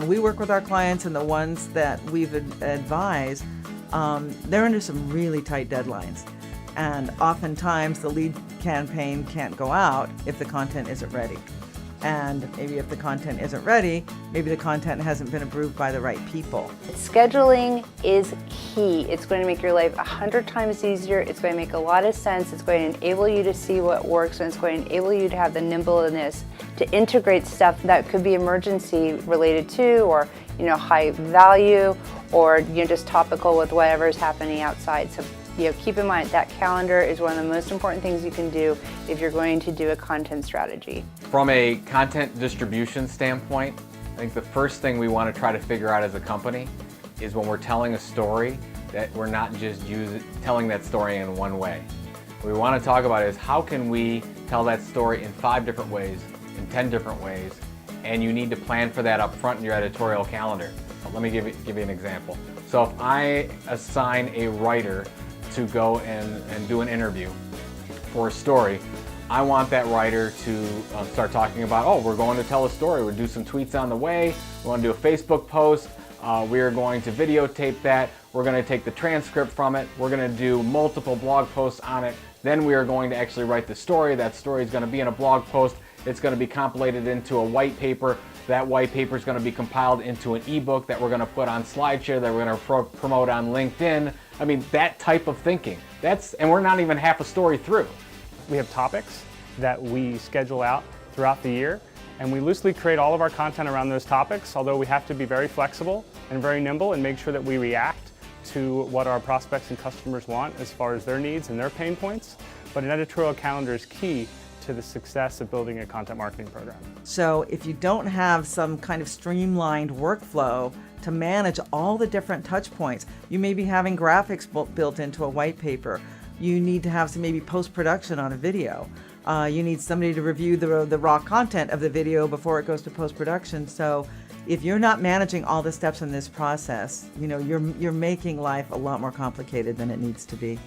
we work with our clients and the ones that we've advised, they're under some really tight deadlines. And oftentimes the lead campaign can't go out if the content isn't ready. And maybe if the content isn't ready, maybe the content hasn't been approved by the right people. Scheduling is key. It's going to make your life 100 times easier. It's going to make a lot of sense. It's going to enable you to see what works, and it's going to enable you to have the nimbleness to integrate stuff that could be emergency related to, or high value, or just topical with whatever is happening outside. So keep in mind that calendar is one of the most important things you can do if you're going to do a content strategy. From a content distribution standpoint, I think the first thing we want to try to figure out as a company is when we're telling a story, that we're not just telling that story in one way. What we want to talk about is how can we tell that story in 5 different ways, in 10 different ways, and you need to plan for that up front in your editorial calendar. So let me give you an example. So if I assign a writer to go and do an interview for a story, I want that writer to start talking about, oh, we're going to tell a story, we'll do some tweets on the way, we want to do a Facebook post, we are going to videotape that, we're going to take the transcript from it, we're going to do multiple blog posts on it, then we are going to actually write the story. That story is going to be in a blog post, it's going to be compilated into a white paper, that white paper is going to be compiled into an ebook that we're going to put on SlideShare, that we're going to promote on LinkedIn. I mean, that type of thinking. And we're not even half a story through. We have topics that we schedule out throughout the year, and we loosely create all of our content around those topics, although we have to be very flexible and very nimble and make sure that we react to what our prospects and customers want as far as their needs and their pain points. But an editorial calendar is key to the success of building a content marketing program. So if you don't have some kind of streamlined workflow to manage all the different touch points, you may be having graphics built into a white paper. You need to have some maybe post-production on a video. You need somebody to review the raw content of the video before it goes to post-production. So if you're not managing all the steps in this process, you're making life a lot more complicated than it needs to be.